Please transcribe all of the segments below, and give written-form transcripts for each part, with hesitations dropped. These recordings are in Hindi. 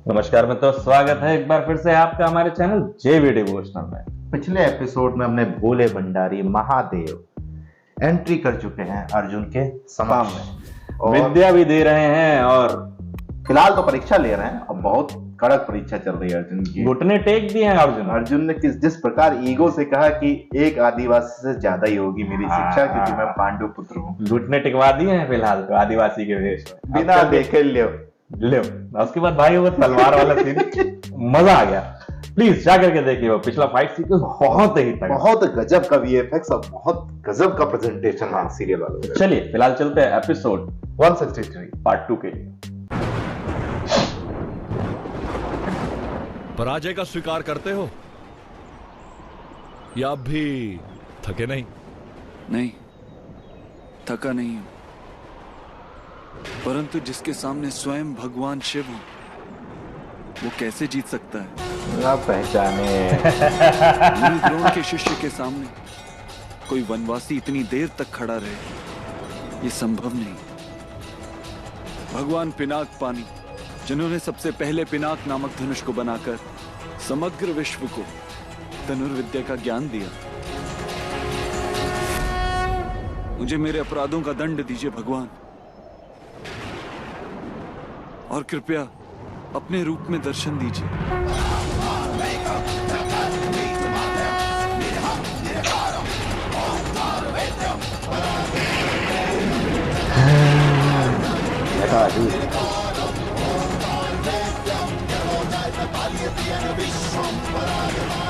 नमस्कार मित्रों, स्वागत है एक बार फिर से आपका हमारे चैनल जेवी डिवोशनल में। पिछले एपिसोड में हमने भोले भंडारी महादेव एंट्री कर चुके हैं अर्जुन के सामने और विद्या भी दे रहे हैं और फिलहाल तो परीक्षा ले रहे हैं और बहुत कड़क परीक्षा चल रही है अर्जुन की। घुटने टेक दिए हैं अर्जुन ने जिस प्रकार ईगो से कहा कि एक आदिवासी से ज्यादा ही होगी मेरी शिक्षा क्योंकि मैं पांडु पुत्र हूँ। घुटने टिकवा दिए हैं फिलहाल तो आदिवासी के वेश में, बिना देखे ले उसके बाद भाई वो तलवार वाला सीन मजा आ गया। प्लीज जा करके देखिए, वो पिछला फाइट सीक्वेंस बहुत ही तगड़ा, बहुत गजब का वीएफएक्स और बहुत गजब का प्रेजेंटेशन है सीरियल वालों का। चलिए फिलहाल चलते हैं एपिसोड 163 पार्ट 2 के लिए। पराजय का स्वीकार करते हो या अब भी थके नहीं? नहीं, थका नहीं हूं, परंतु जिसके सामने स्वयं भगवान शिव हो वो कैसे जीत सकता है? आप पहचाने मुनि द्रोण के शिष्य के सामने कोई वनवासी इतनी देर तक खड़ा रहे, ये संभव नहीं। भगवान पिनाक पानी, जिन्होंने सबसे पहले पिनाक नामक धनुष को बनाकर समग्र विश्व को धनुर्विद्या का ज्ञान दिया। मुझे मेरे अपराधों का दंड दीजिए भगवान, और कृपया अपने रूप में दर्शन दीजिए।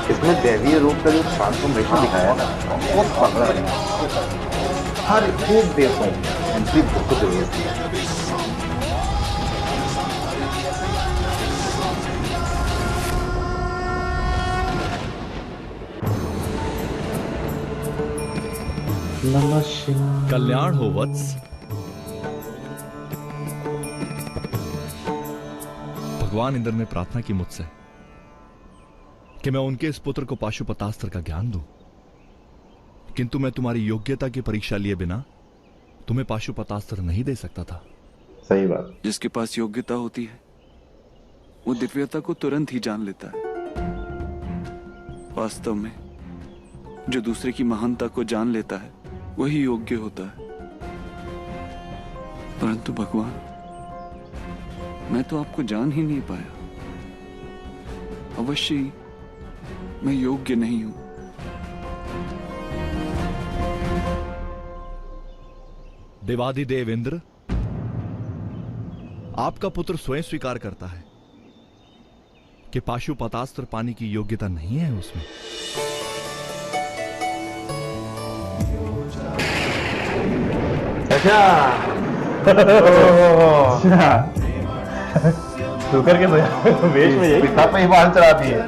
इसमें दैवीय रूप का जो ट्रांसफॉर्मेशन दिखाया है ना बहुत तगड़ा है। हर एक देवता एंट्री बहुत जबरदस्त है। कल्याण हो वत्स। भगवान इंद्र ने प्रार्थना की मुझसे कि मैं उनके इस पुत्र को पाशुपतास्त्र का ज्ञान दूं, किंतु मैं तुम्हारी योग्यता की परीक्षा लिए बिना तुम्हें पाशुपतास्त्र नहीं दे सकता था। सही बात। जिसके पास योग्यता होती है वो दिव्यता को तुरंत ही जान लेता है। वास्तव में जो दूसरे की महानता को जान लेता है वही योग्य होता है। परंतु भगवान, मैं तो आपको जान ही नहीं पाया। अवश्य ही मैं योग्य नहीं हूं। देवाधिदेव इंद्र, आपका पुत्र स्वयं स्वीकार करता है कि पाशुपतास्त्र पाने की योग्यता नहीं है उसमें। अच्छा तू करके वेश में यही पिता पे ही बाल चढ़ा दिए।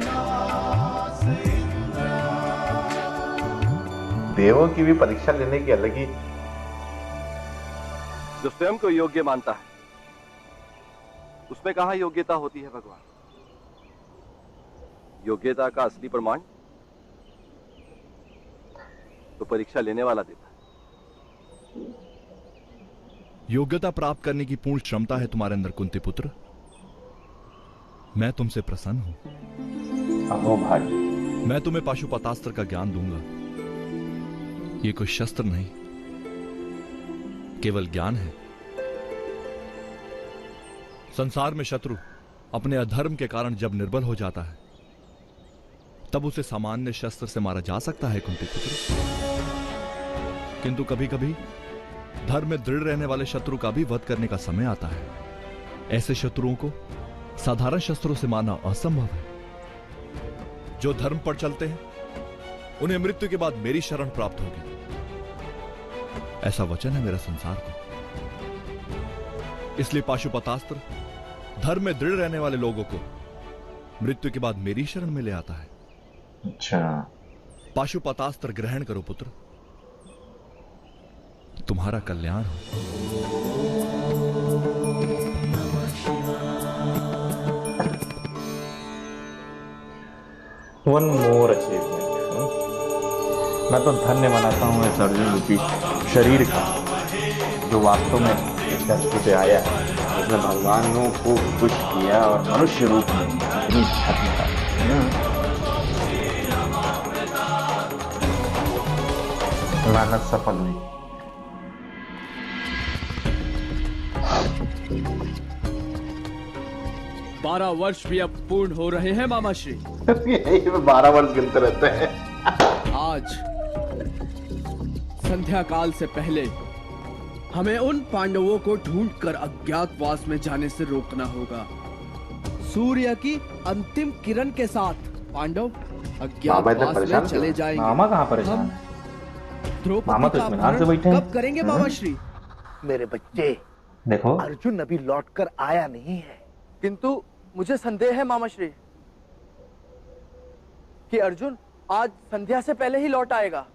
देवों की भी परीक्षा लेने की अलग ही। जो स्वयं को योग्य मानता है उसमें कहां योग्यता होती है भगवान? योग्यता का असली प्रमाण तो परीक्षा लेने वाला देता है। योग्यता प्राप्त करने की पूर्ण क्षमता है तुम्हारे अंदर कुंती पुत्र। मैं तुमसे प्रसन्न हूं। अहो भाई, मैं तुम्हें पाशुपतास्त्र का ज्ञान दूंगा। ये कोई शस्त्र नहीं, केवल ज्ञान है। संसार में शत्रु अपने अधर्म के कारण जब निर्बल हो जाता है तब उसे सामान्य शस्त्र से मारा जा सकता है कुंती पुत्र, किंतु कभी कभी धर्म में दृढ़ रहने वाले शत्रु का भी वध करने का समय आता है। ऐसे शत्रुओं को साधारण शस्त्रों से मारना असंभव है। जो धर्म पर चलते हैं उन्हें मृत्यु के बाद मेरी शरण प्राप्त होगी, ऐसा वचन है मेरा संसार को। इसलिए पाशुपतास्त्र धर्म में दृढ़ रहने वाले लोगों को मृत्यु के बाद मेरी शरण में ले आता है। अच्छा, पाशुपतास्त्र ग्रहण करो पुत्र, तुम्हारा कल्याण हो। One more achievement. मैं तो धन्य मनाता हूँ इस अर्जुन रूपी शरीर का, जो वास्तव में इस धरती पे आया है उसने भगवानों को खुश किया और मनुष्य रूप में अपनी छत में मेहनत सफल हुई। 12 वर्ष भी अब पूर्ण हो रहे हैं मामा श्री। यही 12 वर्ष गिनते रहते हैं। आज संध्या काल से पहले हमें उन पांडवों को ढूंढकर अज्ञातवास में जाने से रोकना होगा। सूर्य की अंतिम किरण के साथ पांडव अज्ञातवास में चले जाएंगे। मामा कहाँ परेशान हम है? द्रौपदी मामा तो का इत्मीनान से अपहरण बैठे हैं। कब करेंगे मामा श्री? मेरे बच्चे, देखो अर्जुन अभी लौटकर आया नहीं है। किंतु मुझे संदेह है मामा श्री कि अर्जुन आज संध्या से पहले ही लौट आएगा।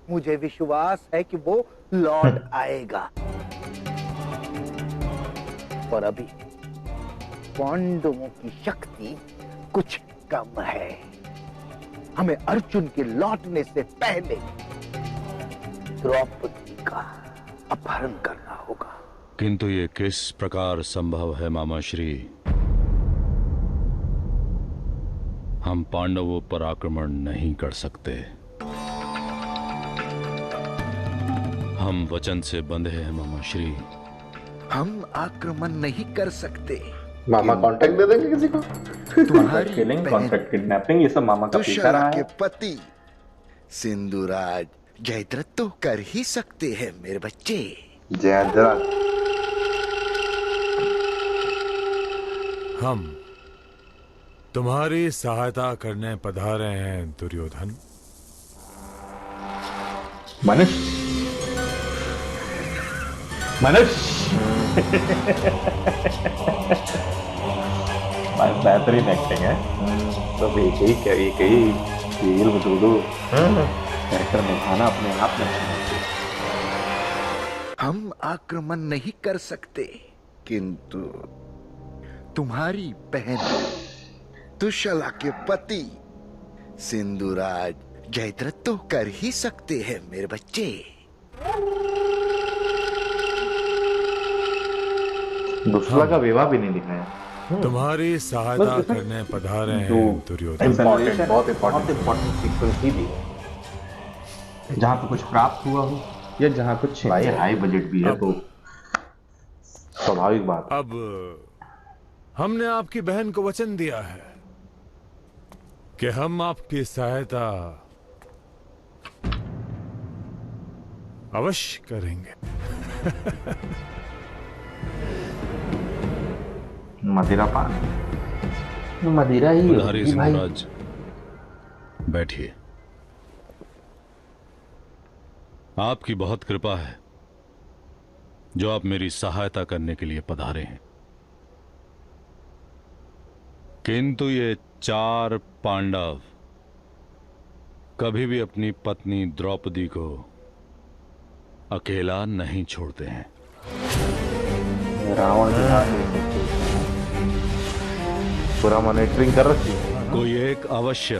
मुझे विश्वास है कि वो लौट आएगा। पर अभी पांडवों की शक्ति कुछ कम है। हमें अर्जुन के लौटने से पहले द्रौपदी का अपहरण करना होगा। किंतु ये किस प्रकार संभव है मामा श्री? हम पांडवों पर आक्रमण नहीं कर सकते। हम वचन से बंधे हैं मामा श्री। हम आक्रमण नहीं कर सकते। मामा कांटेक्ट दे देंगे किसी को। तुम्हारी किलिंग, बहन कॉन्ट्रैक्ट, किडनैपिंग, ये सब मामा का पीछा दुष्यला रहा के है। पति सिंधुराज जयद्रथ तो कर ही सकते हैं मेरे बच्चे। जयद्रथ। हम तुम्हारी सहायता करने पधारे हैं दुर्योधन। मनुष्य बेहतरीन एक्टिंग है। सब एक ही फील बदूदू कैरेक्टर निभाना अपने आप में। हम आक्रमण नहीं कर सकते, किंतु तुम्हारी बहन दुष्यला के पति सिंधुराज जयद्रथ तो कर ही सकते हैं मेरे बच्चे। दूसरा का विवाह भी नहीं दिखाया। तुम्हारी सहायता करने पधारे हैं दुर्योधन। इम्पोर्टेंट, बहुत बहुत इम्पोर्टेंट सीक्वेंस ही दी है। जहाँ पे कुछ प्राप्त हुआ हो या जहाँ कुछ भाई हाई बजट भी है तो स्वाभाविक बात। अब हमने आपकी बहन को वचन दिया है कि हम आपकी सहायता अवश्य करेंगे। मदिरा पान, मदिरा ही पधारिए होगी भाई। सिंधुराज, बैठिए। आपकी बहुत कृपा है जो आप मेरी सहायता करने के लिए पधारे हैं। किंतु ये 4 पांडव कभी भी अपनी पत्नी द्रौपदी को अकेला नहीं छोड़ते हैं। रावण के हाथ में पूरा मॉनिटरिंग कर रखी है। कोई एक अवश्य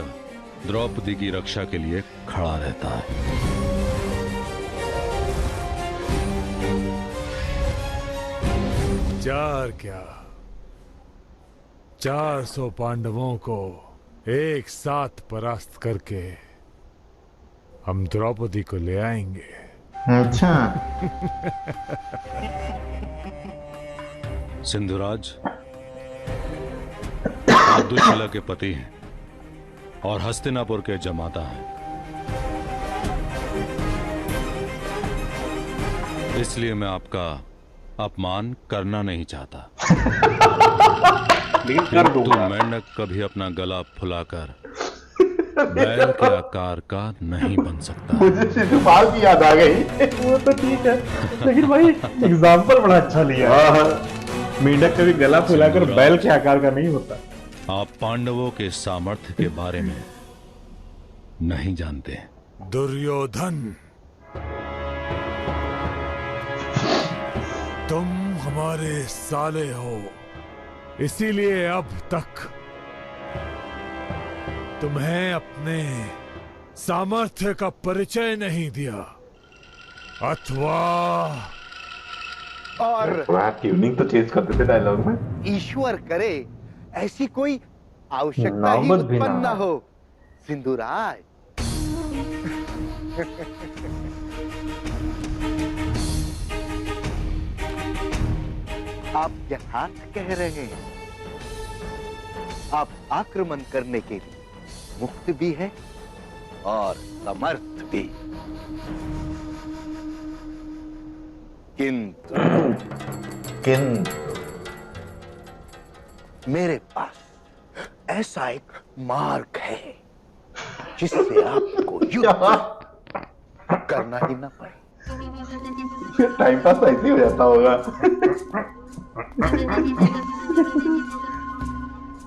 द्रौपदी की रक्षा के लिए खड़ा रहता है। 4 क्या 400 पांडवों को एक साथ परास्त करके हम द्रौपदी को ले आएंगे। अच्छा सिंधुराज, आप दुष्यला के पति हैं और हस्तिनापुर के जमाता हैं। इसलिए मैं आपका अपमान करना नहीं चाहता। किंतु मेंढक कभी अपना गला फुलाकर बैल के आकार का नहीं बन सकता। मुझे शिशुपाल की याद आ गई। वो तो ठीक है, लेकिन भाई एग्जाम्पल बड़ा अच्छा लिया है। मेंढक कभी गला फुलाकर बैल के आकार का नहीं होता। आप पांडवों के सामर्थ्य के बारे में नहीं जानते। दुर्योधन, तुम हमारे साले हो, इसीलिए अब तक तुम्हें अपने सामर्थ्य का परिचय नहीं दिया, अथवा और थोड़ा ट्यूनिंग तो चेंज कर देते डायलॉग में। ईश्वर करे ऐसी कोई आवश्यकता ही नौबत भी ना उत्पन्न न हो। हो सिंधुराज। आप यथार्थ कह रहे हैं। आप आक्रमण करने के लिए मुक्त भी है और समर्थ भी, किंतु मेरे पास ऐसा एक मार्ग है जिससे आपको युद्ध करना ही ना पड़े। टाइम पास ऐसे ही हो जाता होगा।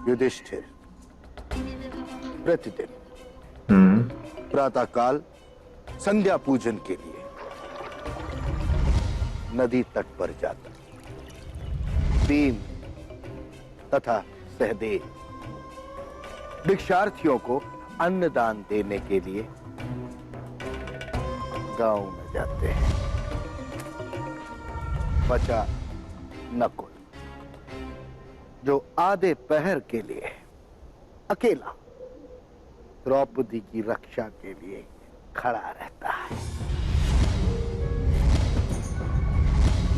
युधिष्ठिर प्रतिदिन प्रातःकाल संध्या पूजन के लिए नदी तट पर जाता। भीम तथा सहदेव भिक्षार्थियों को अन्नदान देने के लिए गांव में जाते हैं। बचा नकुल जो आधे पहर के लिए अकेला द्रौपदी की रक्षा के लिए खड़ा रहता है।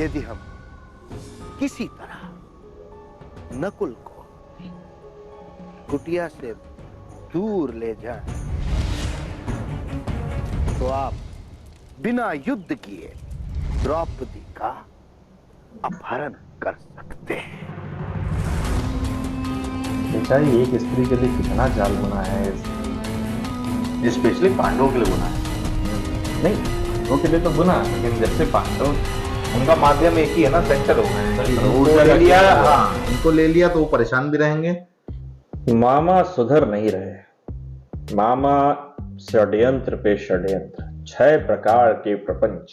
यदि हम किसी तरह नकुल को कुटिया से दूर ले जाएं, तो आप बिना युद्ध किए द्रौपदी का अपहरण कर सकते हैं। बेटा ये एक स्त्री के लिए कितना जाल बना है, स्पेशली पांडवों के लिए बना है। नहीं, पांडवों के लिए तो बना, लेकिन जब से पांडव उनका माध्यम एक ही है ना, सेंटर हो गए। उनको ले लिया तो वो परेशान भी रहेंगे। मामा सुधर नहीं रहे। मामा षड्यंत्र पे षड्यंत्र, 6 प्रकार के प्रपंच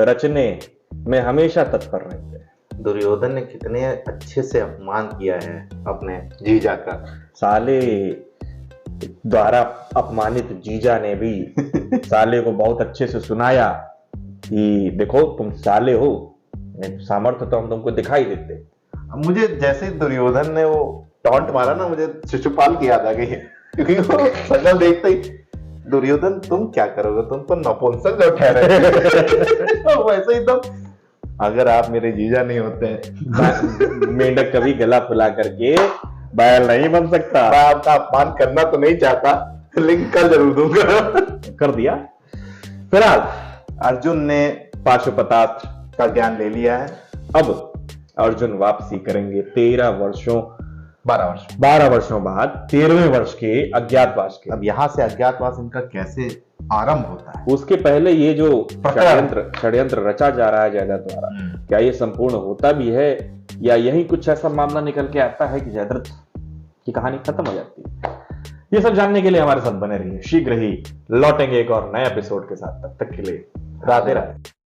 रचने में हमेशा तत्पर रहते हैं। दुर्योधन ने कितने अच्छे से अपमान किया है अपने जीजा का। साले द्वारा अपमानित जीजा ने भी साले को बहुत अच्छे से सुनाया कि देखो तुम साले हो, सामर्थ्य तो हम तुमको दिखाई देते। अब मुझे जैसे दुर्योधन ने वो टॉन्ट मारा ना, मुझे शिशुपाल की याद आ गई है, क्योंकि वो शक्ल देखते ही दुर्योधन तुम क्या करोगे, तुम तो नपुंसक जो ठहरे। वैसे ही तो अगर आप मेरे जीजा नहीं होते, मेंढक कभी गला फुला करके बैल नहीं बन सकता। मैं आपका अपमान करना तो नहीं चाहता, लेकिन कर जरूर दूंगा। कर दिया। फिलहाल अर्जुन ने पाशुपतास्त्र का ज्ञान ले लिया है। अब अर्जुन वापसी करेंगे 12 वर्षों बाद, 13वें वर्ष के अज्ञातवास के। अब यहाँ से अज्ञातवास इनका कैसे आरंभ होता है? उसके पहले ये जो षड्यंत्र रचा जा रहा है जयद्रथ द्वारा, क्या ये संपूर्ण होता भी है, या यही कुछ ऐसा मामला निकल के आता है कि जयद्रथ की कहानी खत्म हो जाती है? ये सब जानने के लिए हमारे साथ बने रहिए। शीघ्र ही लौटेंगे एक और नए एपिसोड के साथ। तब तक के लिए राधे राधे।